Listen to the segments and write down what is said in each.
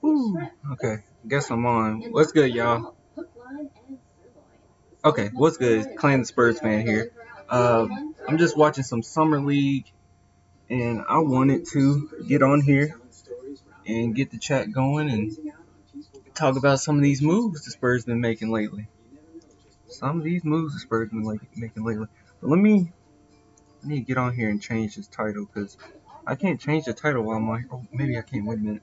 Ooh, okay, guess I'm on. What's good, y'all? Okay, what's good? Clan the Spurs fan here. I'm just watching some summer league, and I wanted to get on here and get the chat going and talk about some of these moves the Spurs been making lately. Some of these moves the Spurs been making lately. But I need to get on here and change this title because I can't change the title while I'm on here. Oh, maybe I can. Wait a minute.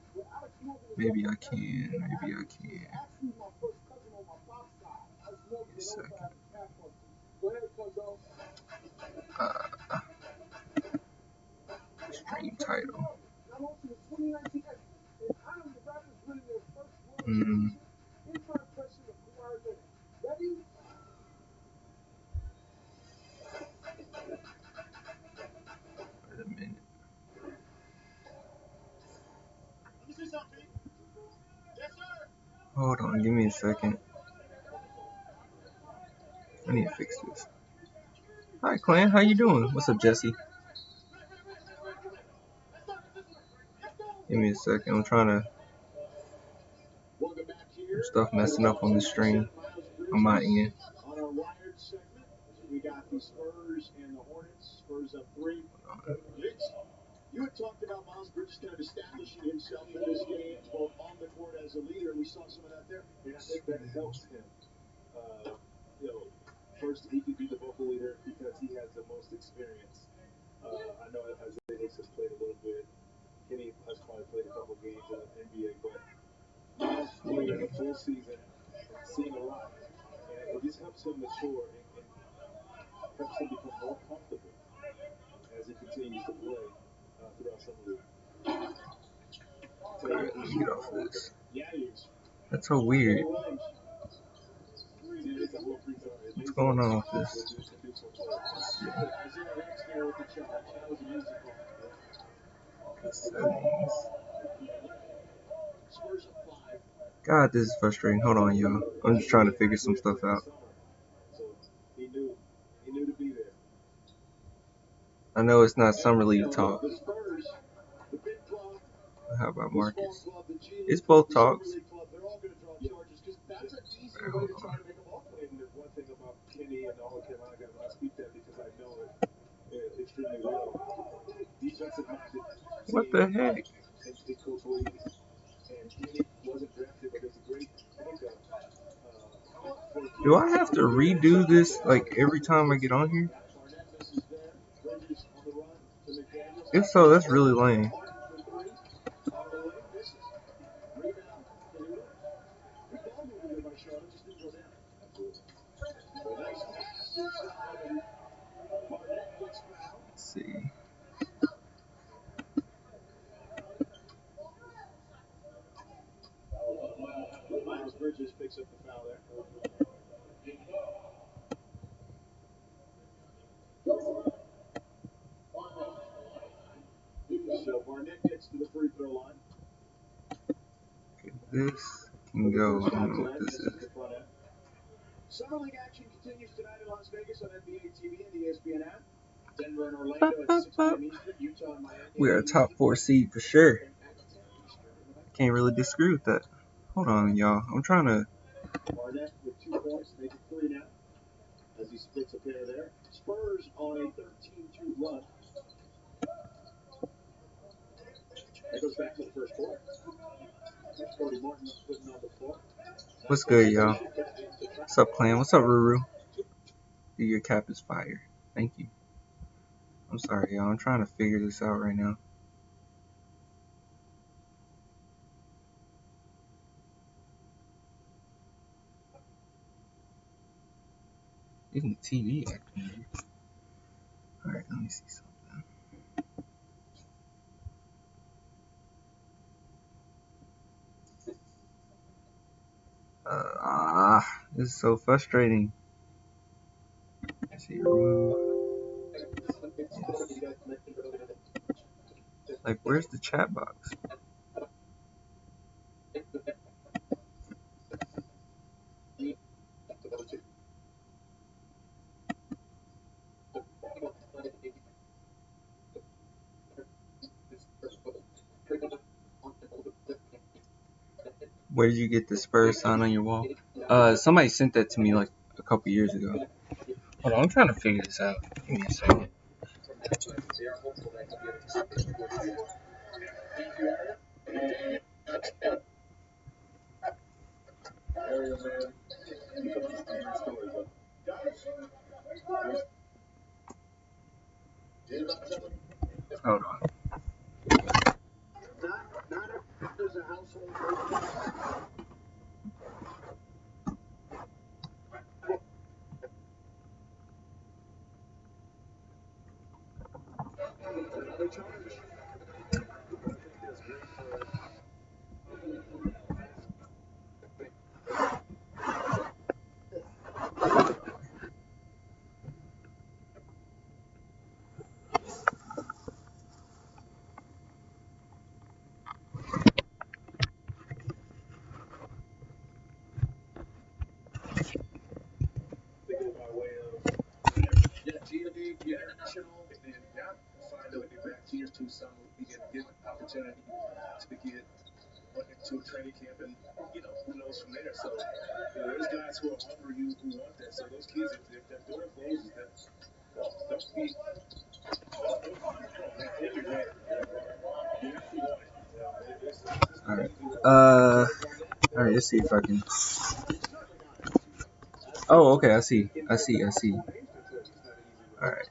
Maybe I can. Maybe I can. Wait a second. Stream title. Wait a minute. Hold on, give me a second. I need to fix this. Hi, Clan. How you doing? What's up, Jesse? Give me a second. I'm trying to. Stuff messing up on the stream on my end. On our wired segment, we got the Spurs and the Hornets. Spurs up 3. You had talked about Miles Bridges kind of establishing himself in this game, both on the court as a leader. We saw some of that there, and I think that helps him. First, he could be the vocal leader because he has the most experience. I know Isaiah Hicks has played a little bit. Kenny has probably played a couple games in the NBA, but Miles playing in a full season, seeing a lot. And it just helps him mature and helps him become more comfortable as he continues to play throughout summer league. Alright, let me get off this. That's so weird. What's going on with this? Settings. God, this is frustrating. Hold on, y'all. I'm just trying to figure some stuff out. I know it's not summer league talk. How about Marcus? It's both talks. Right, hold on. What the heck? Do I have to redo this like every time I get on here? If so, that's really lame. Let's see. Miles Bridges picks up the foul there. So Barnett gets to the free throw line. Okay, this can go. I don't know what this is. Summer League action continues tonight in Las Vegas on NBA TV and the ESPN app. Denver and Orlando at 6 p.m. Eastern. Utah and Miami. We are a top 4 seed for sure. Can't really disagree with that. Hold on, y'all. I'm trying to. Barnett with 2 points, make it 3 now. As he splits a pair there. Spurs on a 13-2 run. That goes back to the first quarter. Cody Martin putting on the floor. What's good, y'all? What's up, Clan? What's up, Ruru? Your cap is fire. Thank you. I'm sorry, y'all. I'm trying to figure this out right now. Even the TV acting weird. Alright, let me see something. This is so frustrating. Let's see, remove. Yes. Like, where's the chat box? Where did you get the Spurs sign on your wall? Somebody sent that to me like a couple years ago. Hold on, I'm trying to figure this out. Give me a second. Hold on. Alright. Alright, let's see if I can. Oh, okay, I see. Alright.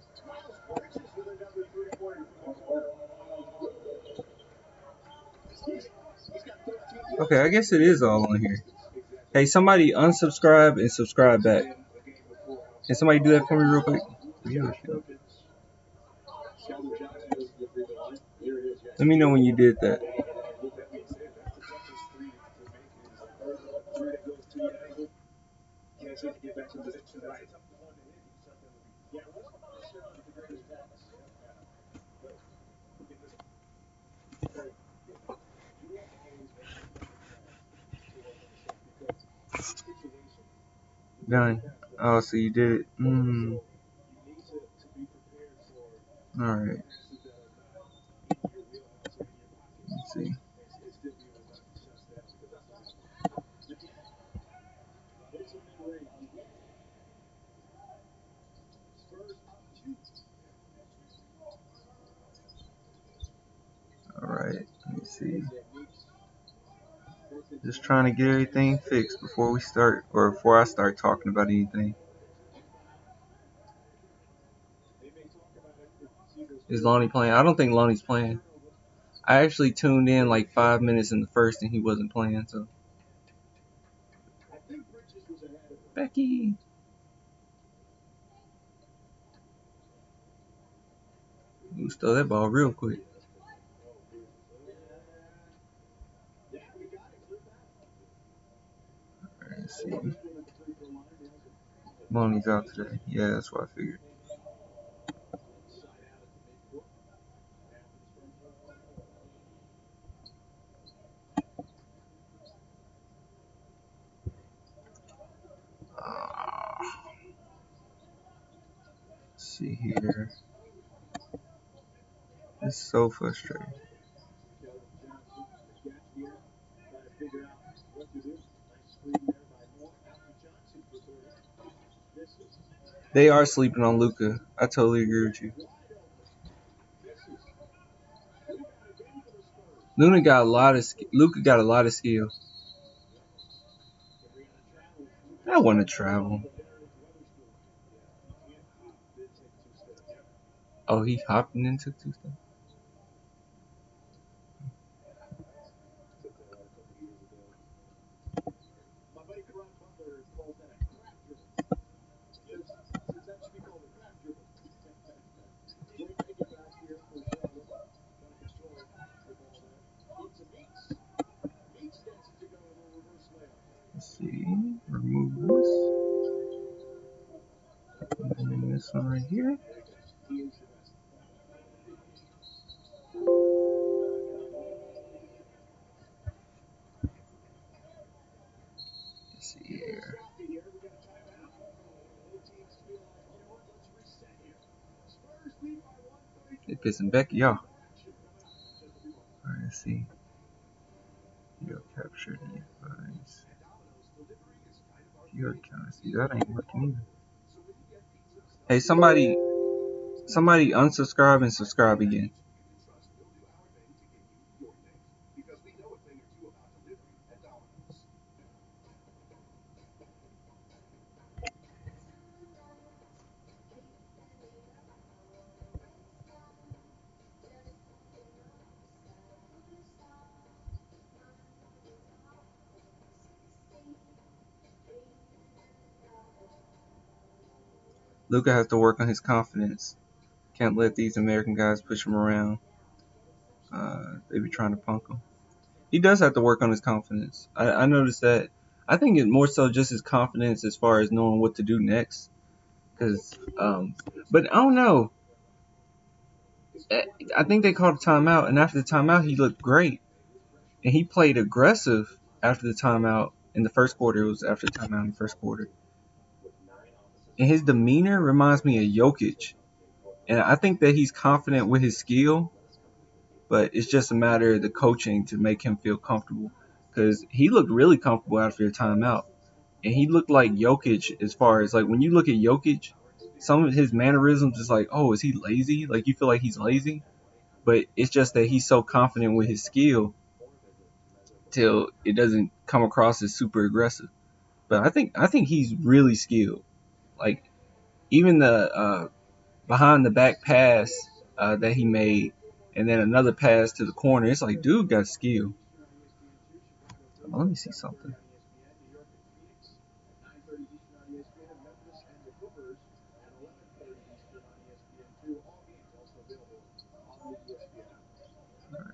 Okay, I guess it is all on here. Hey, somebody unsubscribe and subscribe back. Can somebody do that for me real quick? Yeah, sure. Let me know when you did that. Done. Oh, so you did it. Alright. Let's see. Alright, let me see. Just trying to get everything fixed before we start, or before I start talking about anything. Is Lonnie playing? I don't think Lonnie's playing. I actually tuned in like 5 minutes in the first and he wasn't playing, so. Becky! You stole that ball real quick. Alright, let's see. Lonnie's out today. Yeah, that's what I figured. Let's see here. It's so frustrating. They are sleeping on Luka. I totally agree with you. Luka got a lot of skill. I want to travel. Oh, he hopped in and took 2 steps. Let's see. Remove this. And then this one right here. Let's see here. They pissing Becky off. Alright, let's see. You'll capture the advice. Your account. See, that ain't working either. Hey, somebody unsubscribe and subscribe again. Luka has to work on his confidence. Can't let these American guys push him around. They be trying to punk him. He does have to work on his confidence. I noticed that. I think it more so just his confidence as far as knowing what to do next. But I don't know. I think they called a timeout, and after the timeout, he looked great, and he played aggressive after the timeout in the first quarter. It was after the timeout in the first quarter, and his demeanor reminds me of Jokic, and I think that he's confident with his skill, but it's just a matter of the coaching to make him feel comfortable. Because he looked really comfortable after the timeout, and he looked like Jokic as far as like when you look at Jokic, some of his mannerisms is like, oh, is he lazy? Like you feel like he's lazy, but it's just that he's so confident with his skill till it doesn't come across as super aggressive. But I think he's really skilled. Like even the behind the back pass that he made, and then another pass to the corner. It's like dude got skill. Let me see something.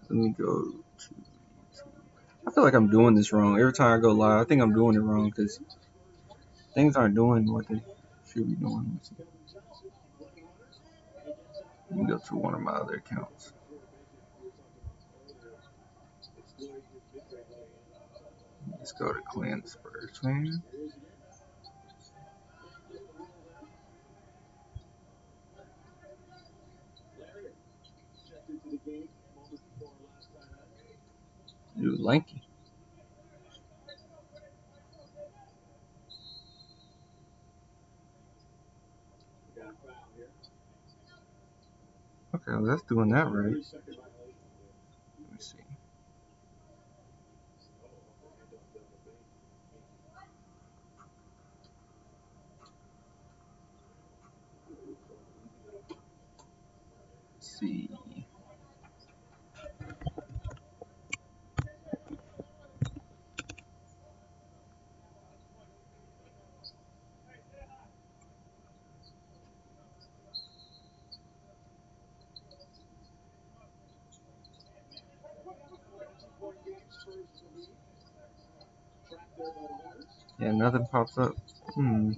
Let me go to YouTube. I feel like I'm doing this wrong. Every time I go live, I think I'm doing it wrong because things aren't doing what they should be doing. Let me go to one of my other accounts. Let's go to Clan Spurs fan. Dude, lanky. Okay, well, that's doing that right. Let me see. Let's see. Yeah, nothing pops up. Yeah,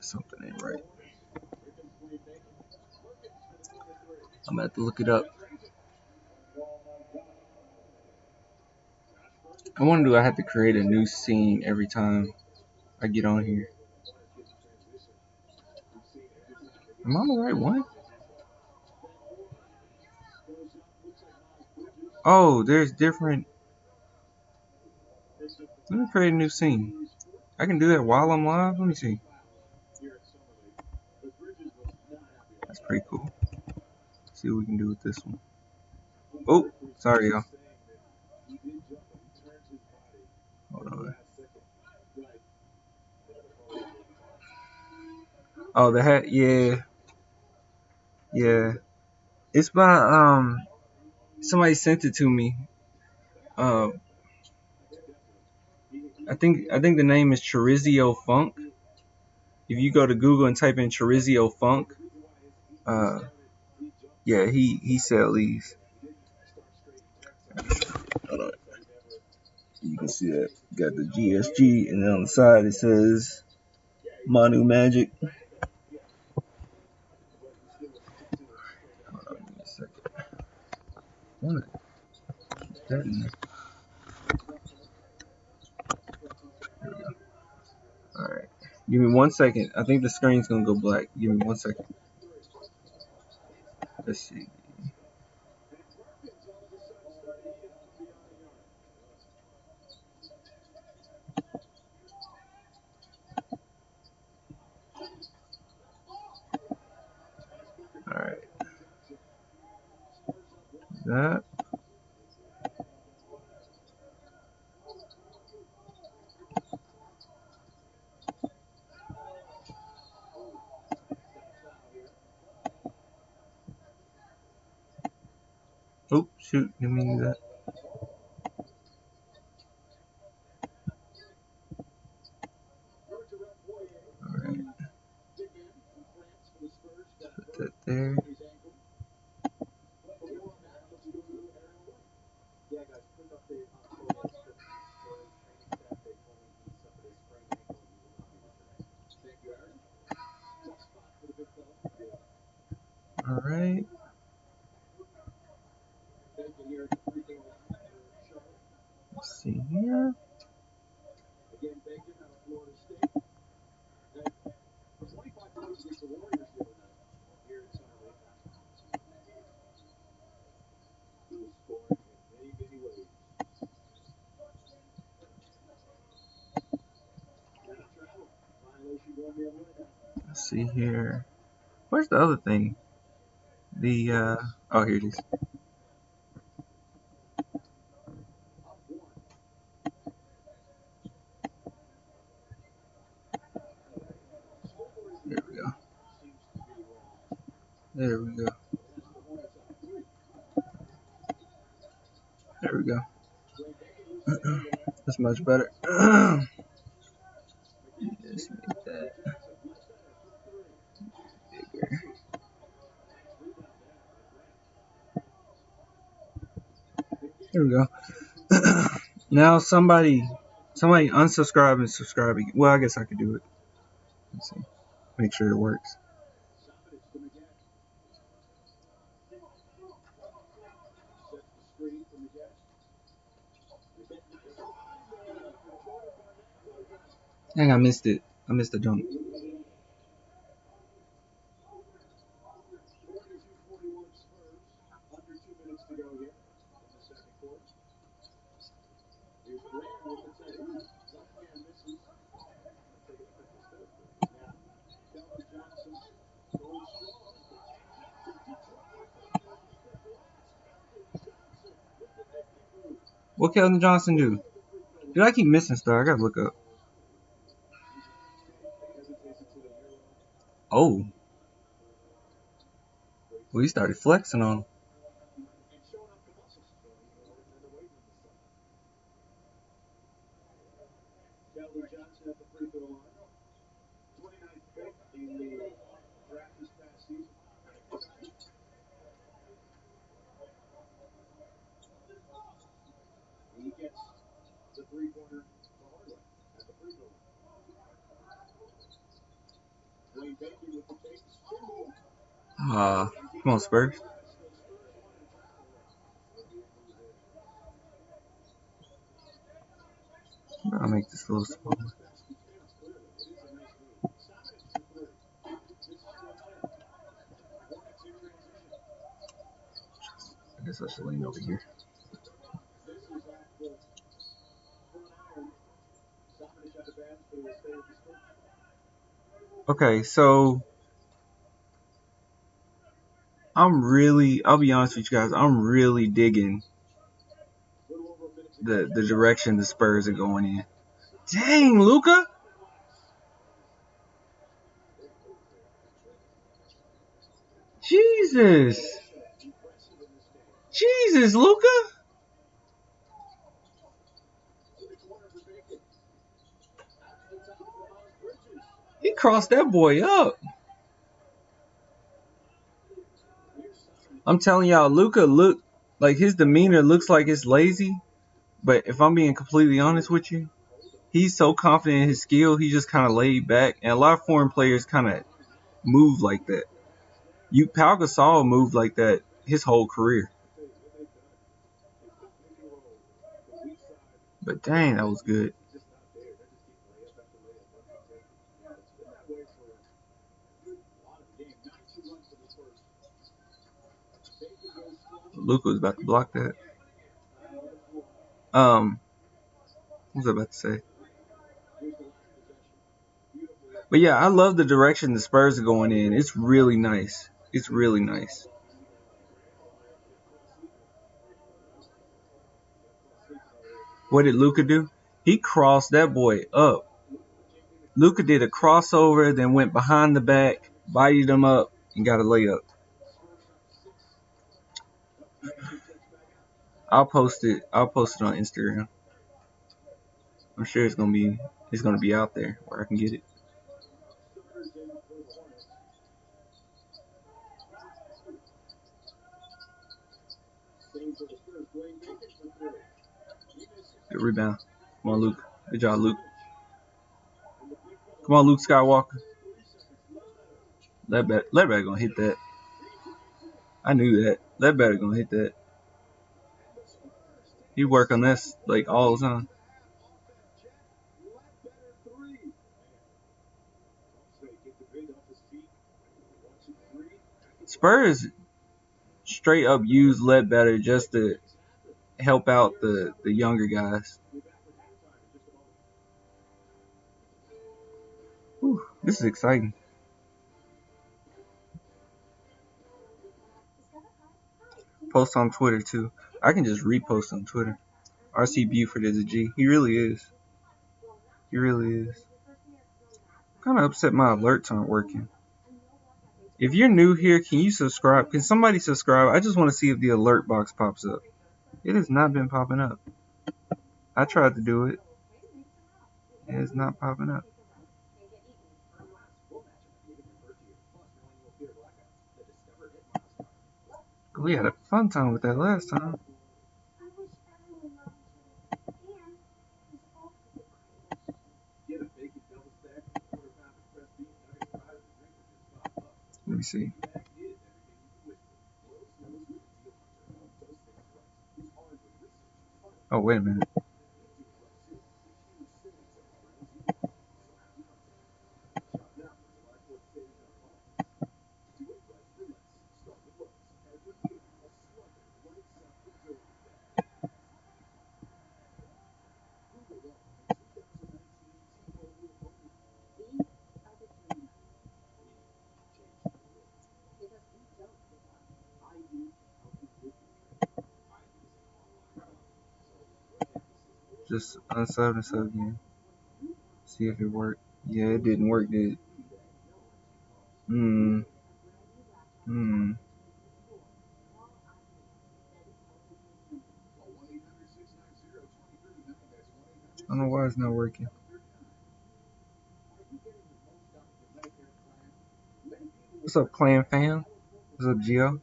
something ain't right. I'm gonna have to look it up. I wonder do I have to create a new scene every time I get on here? Am I on the right one? Oh, there's different. Let me create a new scene. I can do that while I'm live. Let me see. That's pretty cool. Let's see what we can do with this one. Oh, sorry, y'all. Hold on. Oh, the hat. Yeah, yeah. It's by somebody sent it to me. Uh, I think the name is Chorizio Funk. If you go to Google and type in Chorizio Funk, uh, yeah, he sell these. Hold on. You can see that got the GSG, and then on the side it says Manu Magic. Hold on, give me a second. What? That in there. There we go. All right. Give me 1 second. I think the screen's gonna go black. Give me 1 second. Let's see. that. Oh, shoot. Give me that. Alright. Put that there. Alright. Let's see here. Let's see here. Where's the other thing? The oh, here it is. There we go. There we go. There we go. That's much better. Just make that bigger. There we go. Now somebody unsubscribe and subscribe again. Well, I guess I could do it. Let's see. Make sure it works. Dang, I missed it. I missed the jump. What Keldon Johnson do? Dude, I keep missing stuff. I gotta look up. Oh. Well, he started flexing on him. Come on, Spurs. I'll make this a little smaller. I guess I should lean over here. Okay, so I'll be honest with you guys, I'm really digging the direction the Spurs are going in. Dang, Luka! Jesus! Jesus, Luka! He crossed that boy up. I'm telling y'all, Luka look like his demeanor looks like it's lazy. But if I'm being completely honest with you, he's so confident in his skill, he just kind of laid back. And a lot of foreign players kind of move like that. Pau Gasol moved like that his whole career. But dang, that was good. Luka was about to block that. What was I about to say? But yeah, I love the direction the Spurs are going in. It's really nice. It's really nice. What did Luka do? He crossed that boy up. Luka did a crossover, then went behind the back, bodied him up, and got a layup. I'll post it. I'll post it on Instagram. I'm sure it's gonna be out there where I can get it. Good rebound. Come on, Luke. Good job, Luke. Come on, Luke Skywalker. Ledbetter gonna hit that. I knew that. Ledbetter gonna hit that. He work on this like all the time. Spurs straight up use Ledbetter just to help out the younger guys. Whew, this is exciting. Post on Twitter too. I can just repost on Twitter. RC Buford is a G. He really is. He really is. Kind of upset my alerts aren't working. If you're new here, can you subscribe? Can somebody subscribe? I just want to see if the alert box pops up. It has not been popping up. I tried to do it. It is not popping up. We had a fun time with that last time. Let me see. Oh, wait a minute. Just unsub and sub again. See if it worked. Yeah, it didn't work, did it? I don't know why it's not working. What's up, Clan fam? What's up, Gio?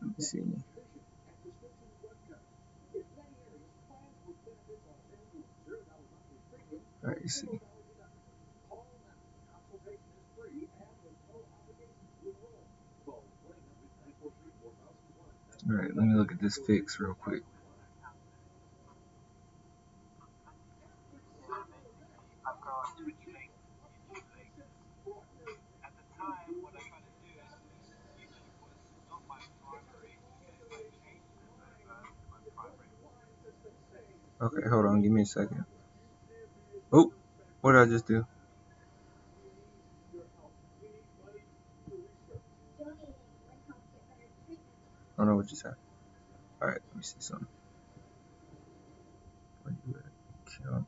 Let me see. Alright, let's see. Alright, let me look at this fix real quick. Okay, hold on, give me a second. Oh, what did I just do? I don't know what just happened. Alright, let me see something. Where you at? Kill.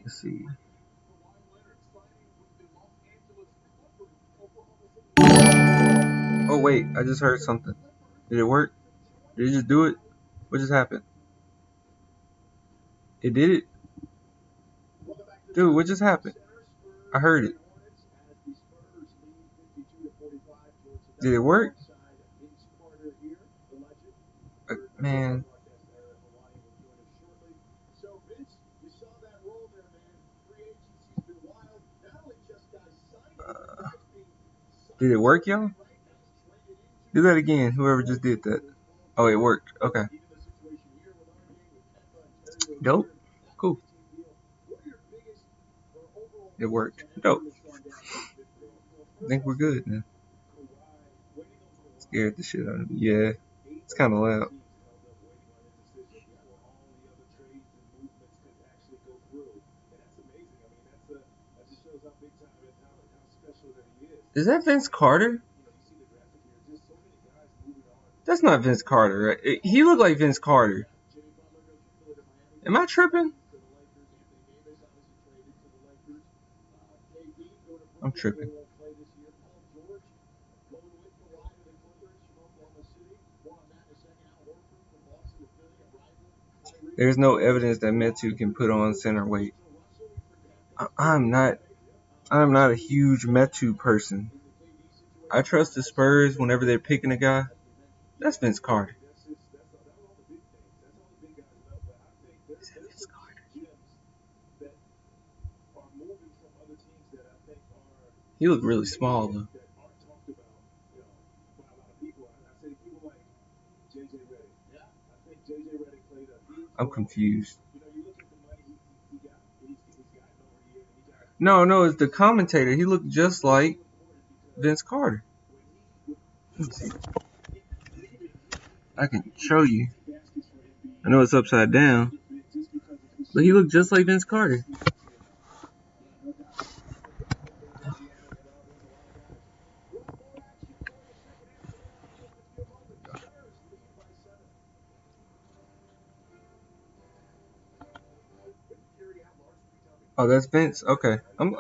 Let's see. Oh wait, I just heard something. Did it work? Did it just do it? What just happened? It did it? Dude, what just happened? I heard it. Did it work? Man. Did it work, y'all? Do that again, whoever just did that. Oh, it worked. Okay. Dope. Cool. It worked. Dope. I think we're good, man. Scared the shit out of me. Yeah, it's kind of loud. Is that Vince Carter? That's not Vince Carter, right? He looked like Vince Carter. Am I tripping? I'm tripping. There's no evidence that Metu can put on center weight. I'm not a huge Metu person. I trust the Spurs whenever they're picking a guy. That's Vince Carter. Is that Vince Carter? He looked really small though. I'm confused. No, it's the commentator. He looked just like Vince Carter. Let me see. I can show you. I know it's upside down, but he looked just like Vince Carter. Oh, that's Vince. Okay, I'm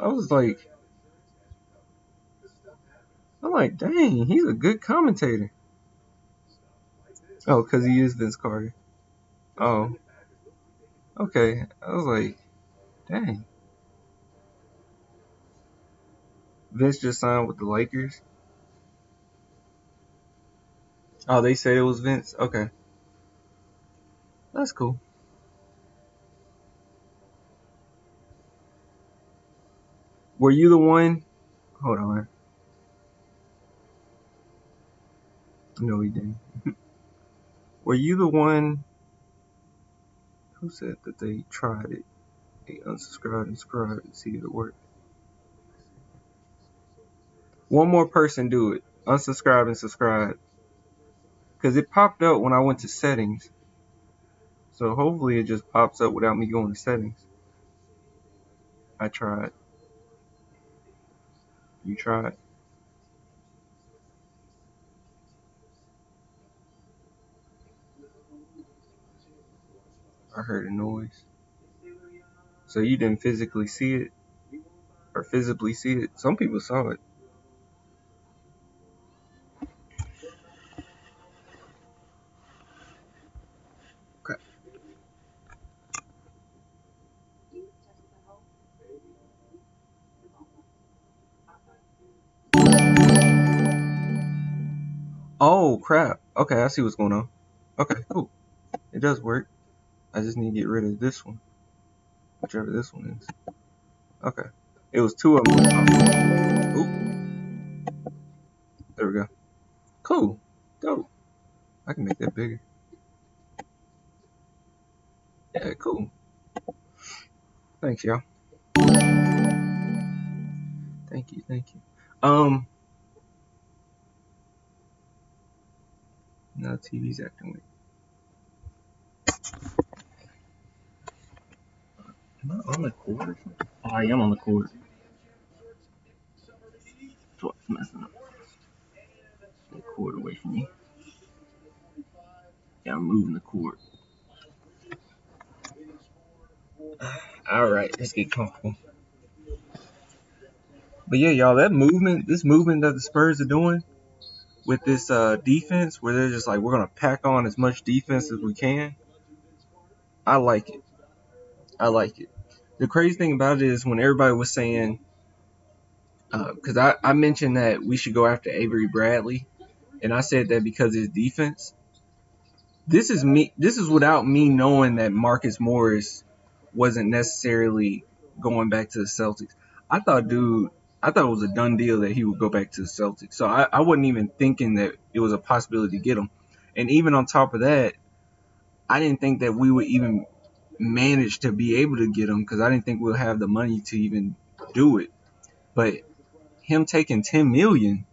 like, dang, he's a good commentator. Oh, because he is Vince Carter. Oh, okay. I was like, dang. Vince just signed with the Lakers. Oh, they said it was Vince. Okay, that's cool. Were you the one? Hold on. No, he didn't. Were you the one who said that they tried it? They unsubscribed and subscribed and see if it worked. One more person do it. Unsubscribe and subscribe. Because it popped up when I went to settings. So hopefully it just pops up without me going to settings. I tried. You tried. I heard a noise. So you didn't physically see it? Or physically see it? Some people saw it. Okay. Oh, crap. Okay, I see what's going on. Okay, cool. It does work. I just need to get rid of this one. Whichever this one is. Okay. It was two of them. Oop. There we go. Cool. Dope. I can make that bigger. Yeah, cool. Thanks, y'all. Thank you. Now TV's acting weird. Am I on the cord or something? Oh, I am on the cord. That's what's messing up. Get the cord away from me. Yeah, I'm moving the cord. Alright, let's get comfortable. But yeah, y'all, this movement that the Spurs are doing with this defense, where they're just like, we're going to pack on as much defense as we can, I like it. The crazy thing about it is when everybody was saying, because I mentioned that we should go after Avery Bradley, and I said that because his defense. This is without me knowing that Marcus Morris wasn't necessarily going back to the Celtics. I thought it was a done deal that he would go back to the Celtics. So I wasn't even thinking that it was a possibility to get him. And even on top of that, I didn't think that we would even manage to be able to get him because I didn't think we'll have the money to even do it. But him taking $10 million,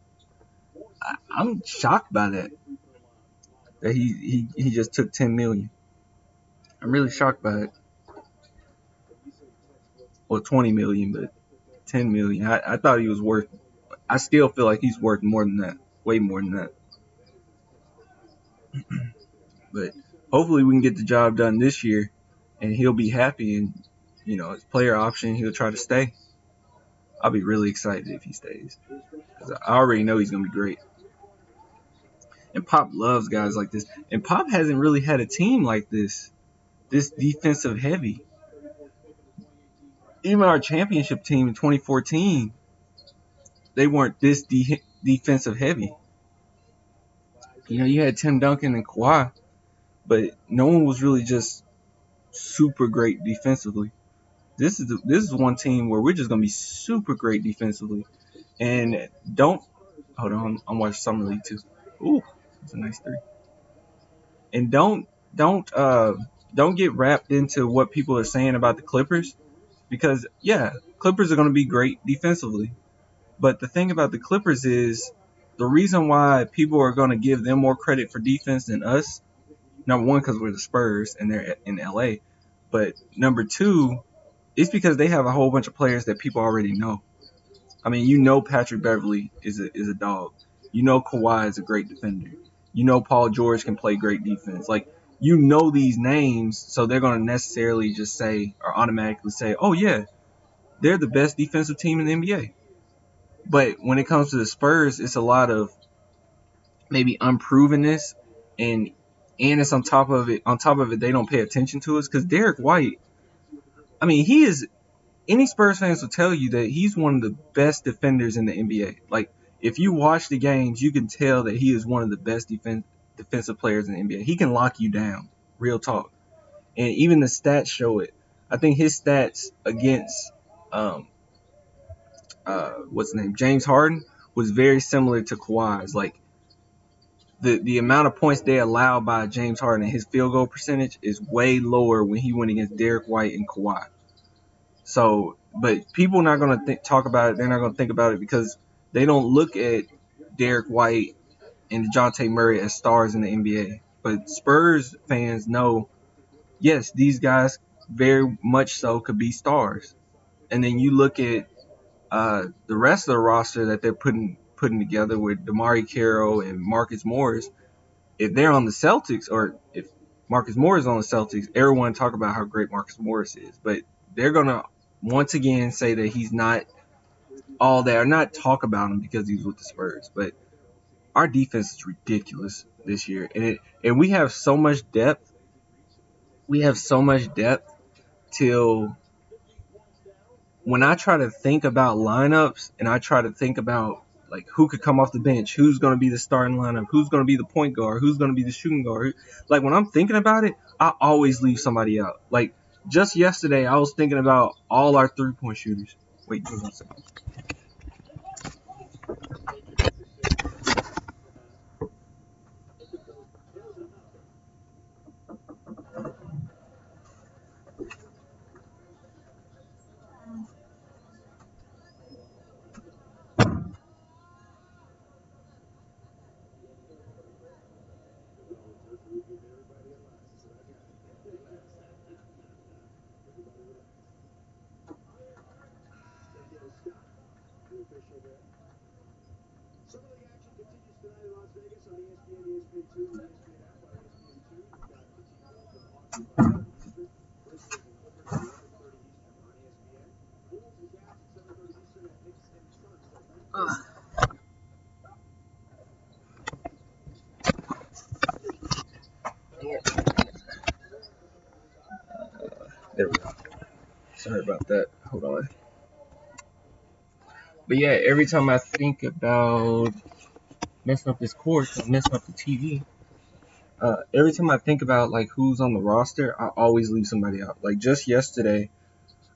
I'm shocked by that. That he just took 10 million. I'm really shocked by it. Well, 20 million, but 10 million. I thought he was worth. I still feel like he's worth more than that. Way more than that. But hopefully we can get the job done this year, and he'll be happy. And his player option, he'll try to stay. I'll be really excited if he stays, because I already know he's gonna be great. And Pop loves guys like this. And Pop hasn't really had a team like this defensive heavy. Even our championship team in 2014, they weren't this defensive heavy. You had Tim Duncan and Kawhi, but no one was really just super great defensively. This is one team where we're just gonna be super great defensively. And don't hold on, I'm watching Summer League too. Ooh, that's a nice three. And don't get wrapped into what people are saying about the Clippers, because Clippers are gonna be great defensively. But the thing about the Clippers is the reason why people are going to give them more credit for defense than us. Number one, because we're the Spurs and they're in LA. But number two, it's because they have a whole bunch of players that people already know. I mean, Patrick Beverly is a dog. Kawhi is a great defender. Paul George can play great defense. Like, these names, so they're going to necessarily just say or automatically say, oh, yeah, they're the best defensive team in the NBA. But when it comes to the Spurs, it's a lot of maybe unprovenness, and it's on top of it. On top of it, they don't pay attention to us because Derek White. I mean, he is. Any Spurs fans will tell you that he's one of the best defenders in the NBA. Like, if you watch the games, you can tell that he is one of the best defensive players in the NBA. He can lock you down. Real talk. And even the stats show it. I think his stats against what's his name, James Harden, was very similar to Kawhi's. Like, the amount of points they allow by James Harden and his field goal percentage is way lower when he went against Derek White and Kawhi. So, but people are not going to talk about it. They're not going to think about it because they don't look at Derek White and DeJounte Murray as stars in the NBA. But Spurs fans know, yes, these guys very much so could be stars. And then you look at the rest of the roster that they're putting together with DeMar Carroll and Marcus Morris. If they're on the Celtics, or if Marcus Morris is on the Celtics, everyone talk about how great Marcus Morris is. But they're going to once again say that he's not all that, or not talk about him because he's with the Spurs. But our defense is ridiculous this year. And we have so much depth. We have so much depth till when I try to think about lineups and I try to think about like who could come off the bench, who's going to be the starting lineup, who's going to be the point guard, who's going to be the shooting guard. Like, when I'm thinking about it, I always leave somebody out. Like, just yesterday, I was thinking about all our three-point shooters. Wait, give me a second. There we go. Sorry about that. Hold on. But yeah, every time I think about messing up this cord, messing up the TV, every time I think about like who's on the roster, I always leave somebody out. Like, just yesterday,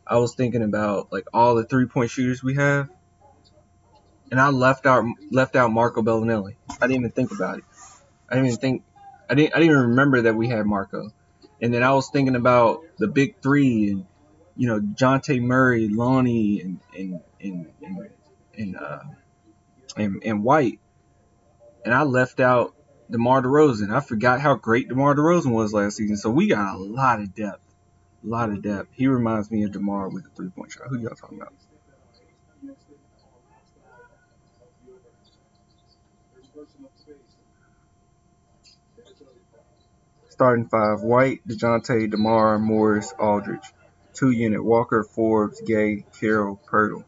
I was thinking about like all the 3-point shooters we have, and I left out Marco Bellinelli. I didn't even think about it. I didn't even remember that we had Marco. And then I was thinking about the big three, and Jonte Murray, Lonnie, and White. and I left out DeMar DeRozan. I forgot how great DeMar DeRozan was last season. So we got a lot of depth. A lot of depth. He reminds me of DeMar with a three-point shot. Who y'all talking about? Starting five: White, DeJounte, DeMar, Morris, Aldridge. 2-unit: Walker, Forbes, Gay, Carroll, Pirtle.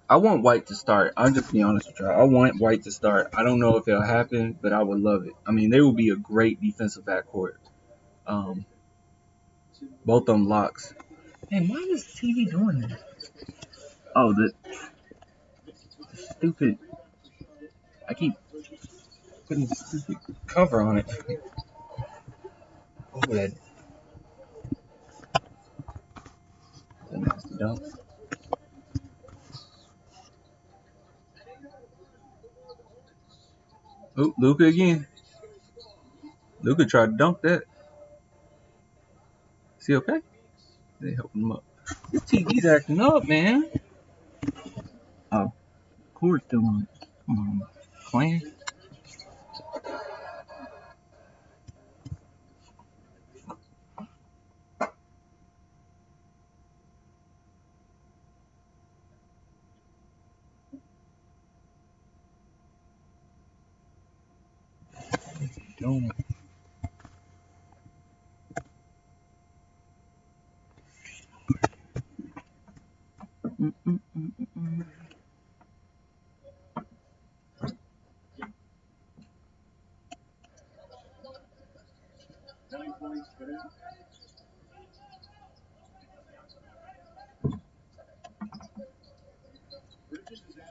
I want White to start. I'll just be honest with you. I want White to start. I don't know if it'll happen, but I would love it. I mean, they would be a great defensive backcourt. Um, both of them locks. Man, why is TV doing that? Oh, the stupid. I keep putting the stupid cover on it. Oh, that nasty dunk. Oh, Luka again. Luka tried to dunk that. Is he okay? They helping him up. This TV's acting up, man. Oh, cord's still on it. Come on, playing. Doing it.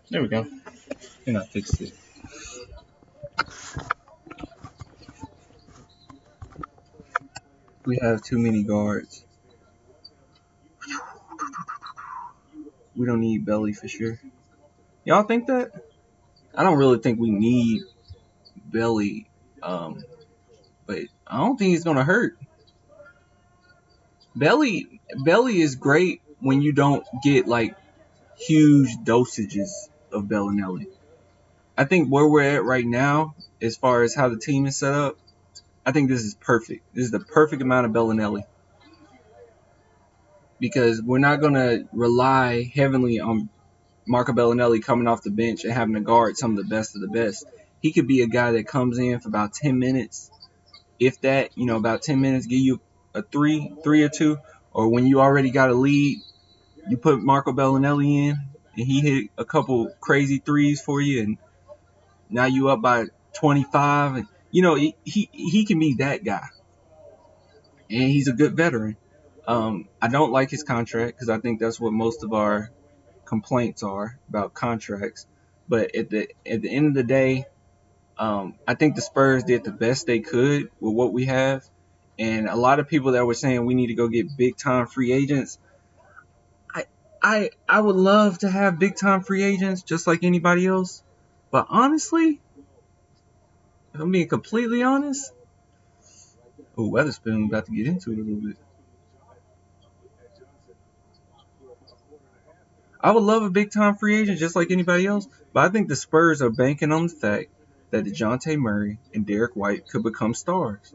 There we go. And I fixed it. We have too many guards. We don't need Belly for sure. Y'all think that? I don't really think we need Belly, but I don't think he's gonna hurt. Belly is great when you don't get like huge dosages of Bellinelli. I think where we're at right now, as far as how the team is set up, I think this is perfect. This is the perfect amount of Bellinelli because we're not gonna rely heavily on Marco Bellinelli coming off the bench and having to guard some of the best of the best. He could be a guy that comes in for about 10 minutes, if that, about 10 minutes, give you a three or two, or when you already got a lead, you put Marco Bellinelli in, and he hit a couple crazy threes for you, and now you up by 25. And, he can be that guy, and he's a good veteran. I don't like his contract because I think that's what most of our complaints are about contracts. But at the end of the day, I think the Spurs did the best they could with what we have. And a lot of people that were saying we need to go get big time free agents. I would love to have big time free agents just like anybody else. But honestly, if I'm being completely honest, Weatherspoon about to get into it a little bit. I would love a big time free agent just like anybody else, but I think the Spurs are banking on the fact that DeJounte Murray and Derek White could become stars.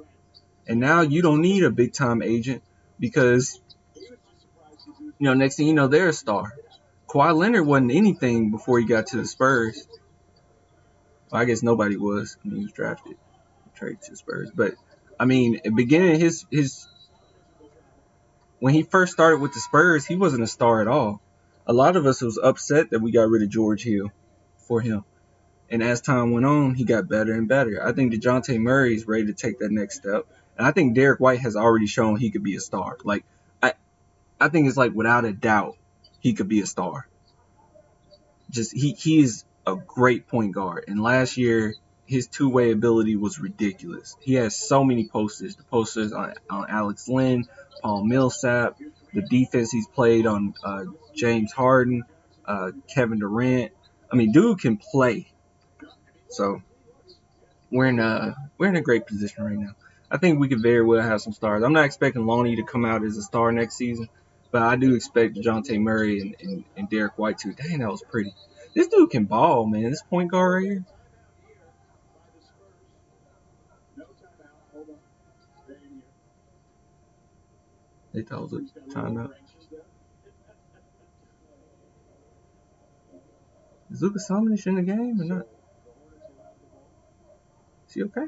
And now you don't need a big time agent because, next thing you know, they're a star. Kawhi Leonard wasn't anything before he got to the Spurs. Well, I guess nobody was when he was drafted, traded to the Spurs. But, I mean, at the beginning of his when he first started with the Spurs, he wasn't a star at all. A lot of us was upset that we got rid of George Hill for him. And as time went on, he got better and better. I think DeJounte Murray is ready to take that next step. And I think Derek White has already shown he could be a star. Like, I think it's like without a doubt he could be a star. Just he is a great point guard. And last year, his two-way ability was ridiculous. He has so many posters. The posters on Alex Len, Paul Millsap, the defense he's played on James Harden, Kevin Durant. I mean, dude can play. So we're in a great position right now. I think we could very well have some stars. I'm not expecting Lonnie to come out as a star next season, but I do expect DeJounte Murray and Derek White to. Dang, that was pretty. This dude can ball, man. This point guard right here. They thought it was a timeout. Is Lucas Samanic in the game or not? Is he okay?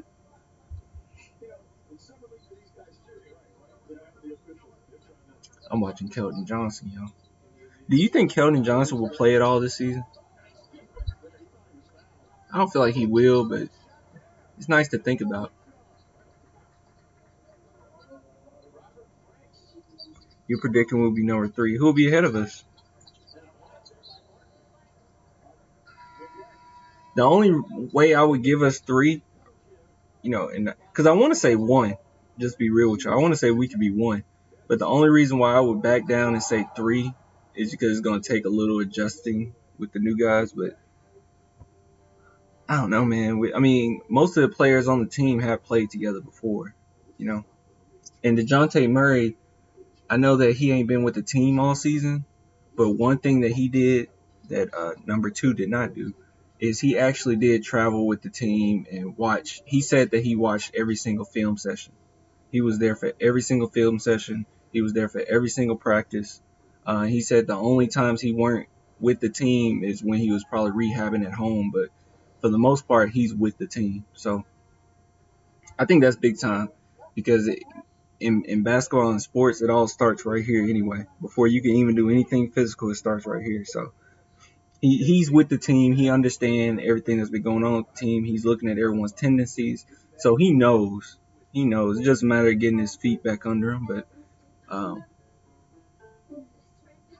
I'm watching Keldon Johnson, yo. Do you think Keldon Johnson will play at all this season? I don't feel like he will, but it's nice to think about. You're predicting we'll be number 3. Who will be ahead of us? The only way I would give us 3, and because I want to say 1, just be real with you. I want to say we could be 1. But the only reason why I would back down and say 3 is because it's going to take a little adjusting with the new guys. But I don't know, man. Most of the players on the team have played together before, And DeJounte Murray, I know that he ain't been with the team all season, but one thing that he did that number 2 did not do is he actually did travel with the team and watch. He said that he watched every single film session. He was there for every single film session. He was there for every single practice. He said the only times he weren't with the team is when he was probably rehabbing at home, but for the most part, he's with the team. So I think that's big time because in basketball and sports, it all starts right here anyway. Before you can even do anything physical, it starts right here. So he's with the team. He understands everything that's been going on with the team. He's looking at everyone's tendencies. So he knows. He knows. It doesn't matter getting his feet back under him, but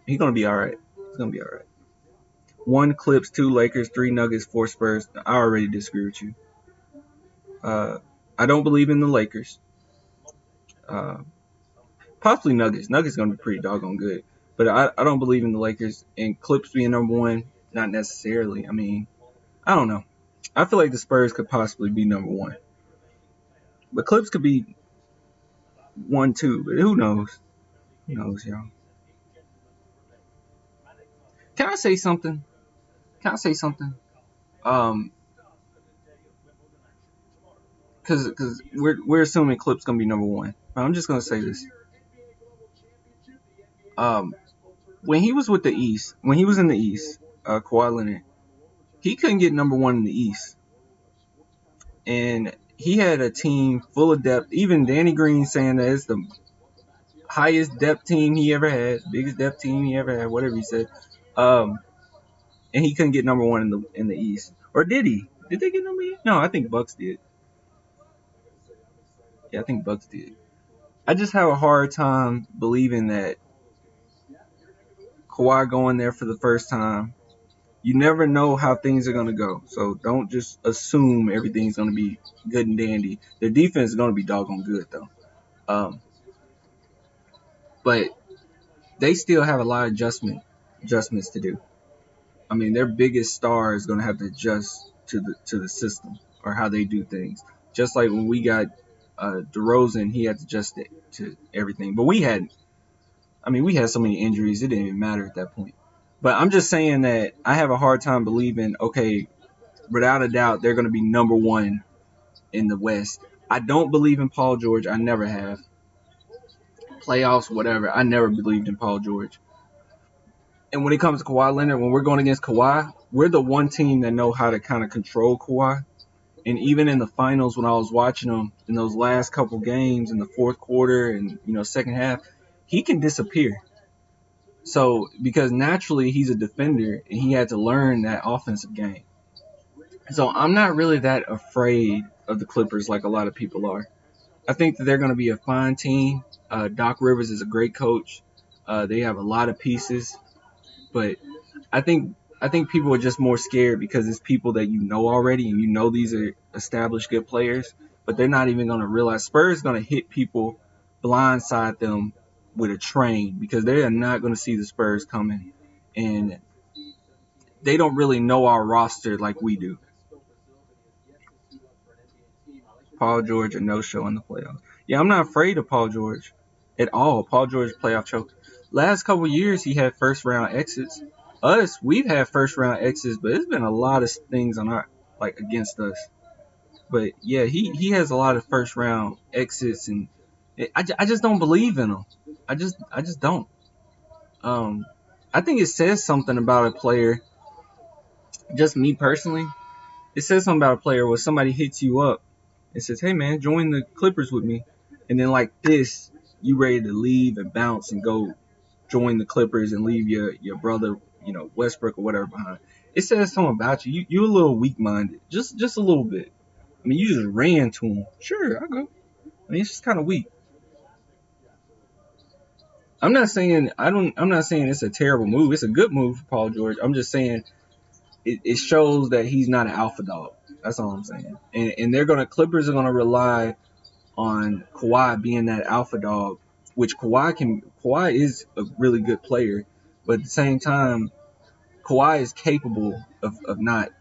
he's going to be all right. He's going to be all right. 1 Clips, 2 Lakers, 3 Nuggets, 4 Spurs. I already disagree with you. I don't believe in the Lakers. Possibly Nuggets. Nuggets going to be pretty doggone good. But I don't believe in the Lakers. And Clips being number 1, not necessarily. I don't know. I feel like the Spurs could possibly be number 1. But Clips could be 1, 2. But who knows? Who knows, y'all? Can I say something? Because we're assuming Clips going to be number 1. But I'm just going to say this. When he was with the East, when he was in the East, Kawhi Leonard, he couldn't get number 1 in the East. And he had a team full of depth. Even Danny Green saying that it's the highest depth team he ever had, biggest depth team he ever had, whatever he said. And he couldn't get number 1 in the East. Or did he? Did they get number 1? No, I think Bucks did. Yeah, I think Bucks did. I just have a hard time believing that Kawhi going there for the first time. You never know how things are going to go. So don't just assume everything's going to be good and dandy. Their defense is going to be doggone good, though. But they still have a lot of adjustments to do. Their biggest star is going to have to adjust to the system or how they do things. Just like when we got DeRozan, he had to adjust to everything. But we had so many injuries, it didn't even matter at that point. But I'm just saying that I have a hard time believing, okay, without a doubt, they're going to be number 1 in the West. I don't believe in Paul George. I never have. Playoffs, whatever. I never believed in Paul George. And when it comes to Kawhi Leonard, when we're going against Kawhi, we're the one team that know how to kind of control Kawhi. And even in the finals, when I was watching him in those last couple games in the fourth quarter and second half, he can disappear. So because naturally he's a defender and he had to learn that offensive game. So I'm not really that afraid of the Clippers like a lot of people are. I think that they're going to be a fine team. Doc Rivers is a great coach. They have a lot of pieces, but I think people are just more scared because it's people that you know already, and these are established good players, but they're not even going to realize Spurs is going to hit people, blindside them with a train because they are not going to see the Spurs coming, and they don't really know our roster like we do. Paul George a no-show in the playoffs. Yeah, I'm not afraid of Paul George at all. Paul George playoff choke. Last couple years he had first-round exits. us, we've had first round exits, but it's been a lot of things on our against us. But yeah, he has a lot of first round exits, and I just don't believe in him. I just don't. Um, I think it says something about a player. Just me personally, it says something about a player where somebody hits you up and says, "Hey man, join the Clippers with me," and then like this, you ready to leave and bounce and go join the Clippers and leave your brother, Westbrook or whatever behind. It says something about you. You're a little weak minded, just a little bit. I mean, you just ran to him. Sure, I'll go. I mean, it's just kind of weak. I'm not saying it's a terrible move. It's a good move for Paul George. I'm just saying it shows that he's not an alpha dog. That's all I'm saying. And Clippers are gonna rely on Kawhi being that alpha dog, which Kawhi is a really good player, but at the same time, Kawhi is capable of not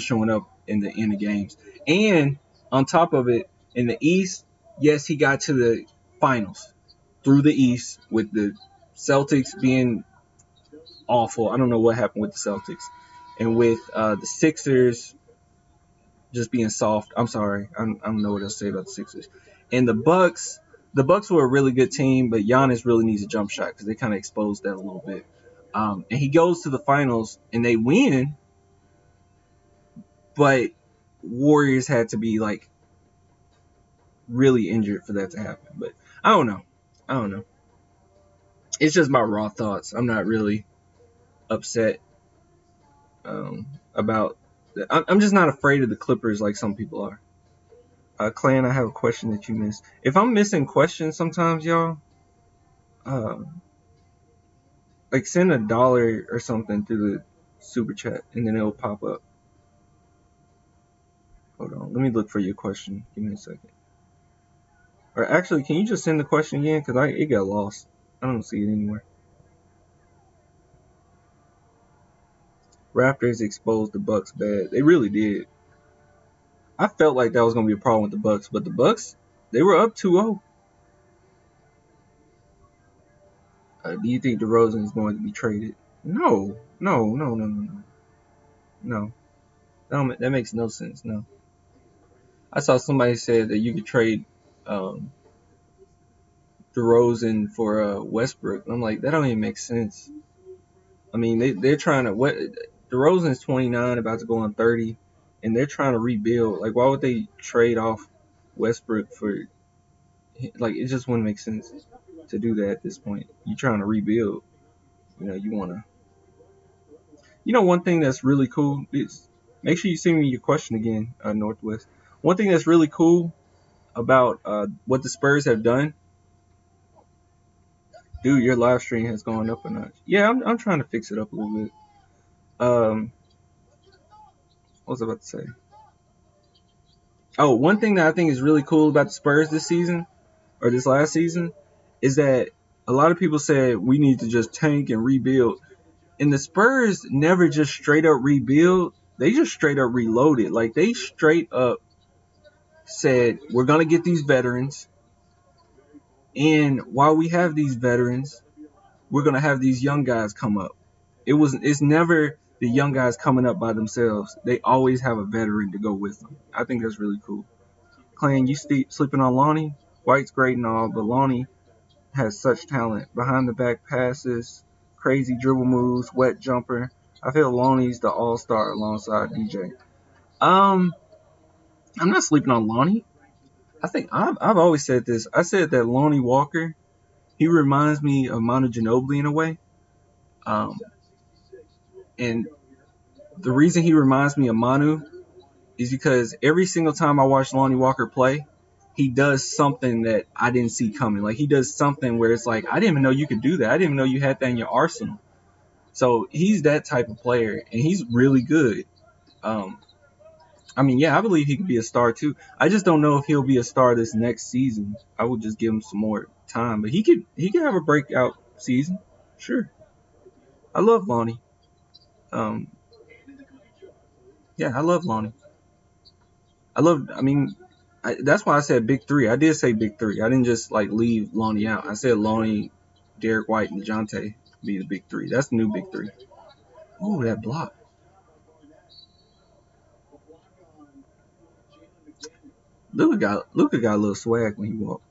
showing up in the games. And on top of it, in the East, yes, he got to the finals through the East with the Celtics being awful. I don't know what happened with the Celtics, and with the Sixers just being soft. I'm sorry, I don't know what else to say about the Sixers. And the Bucks. The Bucks were a really good team, but Giannis really needs a jump shot because they kind of exposed that a little bit. And he goes to the finals and they win, but Warriors had to be really injured for that to happen. But I don't know. It's just my raw thoughts. I'm not really upset about. I'm just not afraid of the Clippers like some people are. Clan, I have a question that you missed. If I'm missing questions sometimes, y'all, um, send $1 or something through the super chat, and then it'll pop up. Hold on, let me look for your question. Give me a second. Or actually, can you just send the question again? Because it got lost. I don't see it anywhere. Raptors exposed the Bucks bad. They really did. I felt like that was going to be a problem with the Bucks, but the Bucks, they were up 2-0. Do you think DeRozan is going to be traded? No. That makes no sense. No. I saw somebody said that you could trade DeRozan for Westbrook. I'm like, that don't even make sense. I mean, they're trying to DeRozan's 29, about to go on 30, and they're trying to rebuild. Like, why would they trade off Westbrook for? It just wouldn't make sense to do that at this point. You're trying to rebuild. You want to. One thing that's really cool is make sure you send me your question again, Northwest. One thing that's really cool about what the Spurs have done. Dude, your live stream has gone up a notch. Yeah, I'm trying to fix it up a little bit. What was I about to say? Oh, one thing that I think is really cool about the Spurs this season, or this last season, is that a lot of people said we need to just tank and rebuild. And the Spurs never just straight up rebuild. They just straight up reloaded. Like, they straight up said, we're going to get these veterans. And while we have these veterans, we're going to have these young guys come up. It's never the young guys coming up by themselves. They always have a veteran to go with them. I think that's really cool. Clan, you sleeping on Lonnie? White's great and all, but Lonnie has such talent. Behind the back passes, crazy dribble moves, wet jumper. I feel Lonnie's the all-star alongside DJ. I'm not sleeping on Lonnie. I think I've always said this. I said that Lonnie Walker, he reminds me of Manu Ginobili in a way. And the reason he reminds me of Manu is because every single time I watch Lonnie Walker play, he does something that I didn't see coming. Like, he does something where it's like, I didn't even know you could do that. I didn't even know you had that in your arsenal. So he's that type of player, and he's really good. I believe he could be a star too. I just don't know if he'll be a star this next season. I would just give him some more time, but he could have a breakout season. Sure. I love Lonnie. I love Lonnie. That's why I said big three. I did say big three. I didn't just leave Lonnie out. I said Lonnie, Derek White, and DeJounte be the big three. That's the new big three. Ooh, that block. Luka got a little swag when he walked.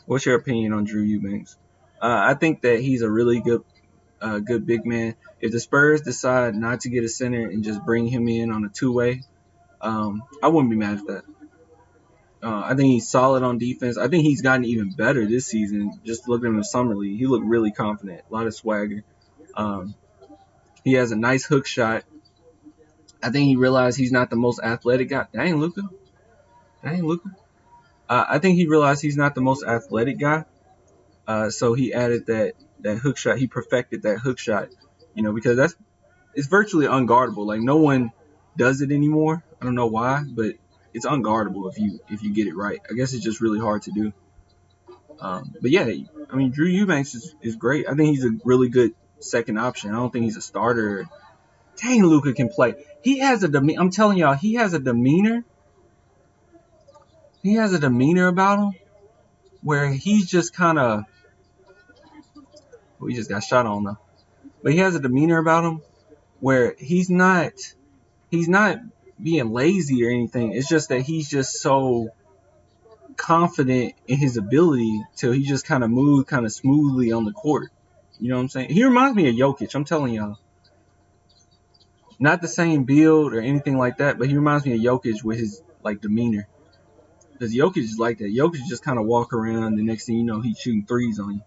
What's your opinion on Drew Eubanks? I think that he's a really good big man. If the Spurs decide not to get a center and just bring him in on a two-way, I wouldn't be mad at that. I think he's solid on defense. I think he's gotten even better this season. Just looking at him in the summer league, he looked really confident, a lot of swagger. Um, he has a nice hook shot. I think he realized he's not the most athletic guy. Dang, Luka. I think he realized he's not the most athletic guy. So he added that hook shot. He perfected that hook shot. Because it's virtually unguardable. Like no one does it anymore. I don't know why, but it's unguardable if you get it right. I guess it's just really hard to do. But yeah, I mean Drew Eubanks is great. I think he's a really good second option. I don't think he's a starter. Dang, Luka can play. He has a demeanor. I'm telling y'all, he has a demeanor. He has a demeanor about him where he's just kind of. We just got shot on though. But he has a demeanor about him where he's not being lazy or anything. It's just that he's just so confident in his ability till he just kind of moves kind of smoothly on the court. You know what I'm saying? He reminds me of Jokic. I'm telling y'all. Not the same build or anything like that, but he reminds me of Jokic with his like demeanor. Because Jokic is like that. Jokic just kind of walk around. The next thing you know, he's shooting threes on you.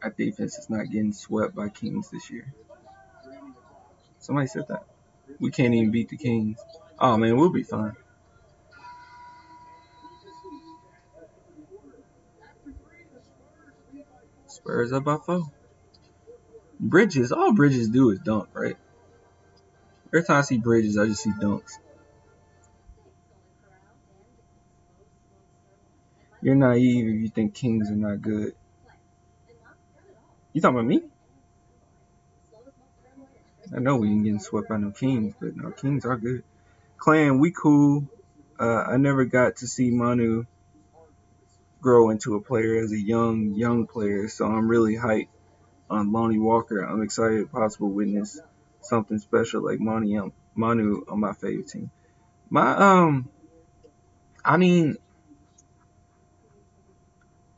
Our defense is not getting swept by Kings this year. Somebody said that. We can't even beat the Kings. Oh, man, we'll be fine. Spurs up by 4. Bridges. All Bridges do is dunk, right? Every time I see Bridges, I just see dunks. You're naive if you think Kings are not good. You talking about me? I know we ain't getting swept by no Kings, but no, Kings are good. Clan, we cool. I never got to see Manu grow into a player as a young player, so I'm really hyped on Lonnie Walker. I'm excited to possibly witness something special like Manu on my favorite team. I mean,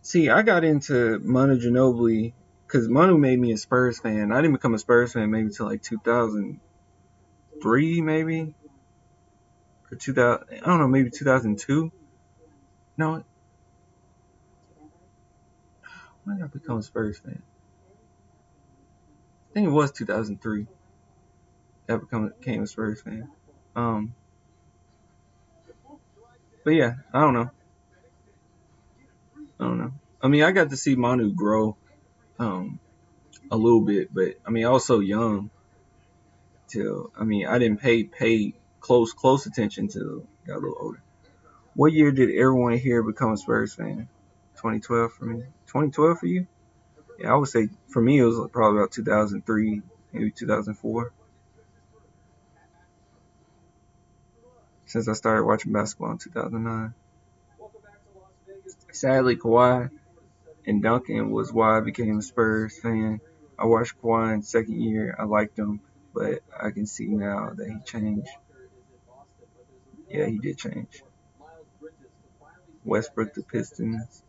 see, I got into Manu Ginobili because Manu made me a Spurs fan. I didn't become a Spurs fan maybe until like 2003, maybe or 2000. I don't know, maybe 2002. No, when did I become a Spurs fan? I think it was 2003. That became a Spurs fan. But yeah, I don't know. I mean, I got to see Manu grow a little bit, but I mean, I was so young till I didn't pay close attention till I got a little older. What year did everyone here become a Spurs fan? 2012 for me. 2012 for you? Yeah, I would say for me it was probably about 2003, maybe 2004. Since I started watching basketball in 2009. Sadly, Kawhi and Duncan was why I became a Spurs fan. I watched Kawhi in second year. I liked him, but I can see now that he changed. Yeah, he did change. Westbrook the Pistons.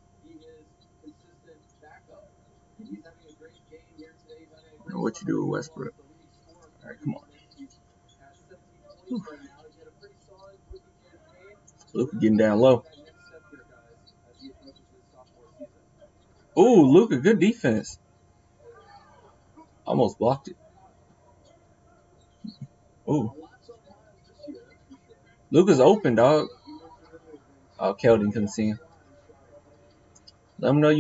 I don't know what you do with Westbrook. All right, come on. Luka getting down low. Ooh, Luka, good defense. Almost blocked it. Ooh. Luka's open, dog. Oh, Keldon couldn't see him. Let him know you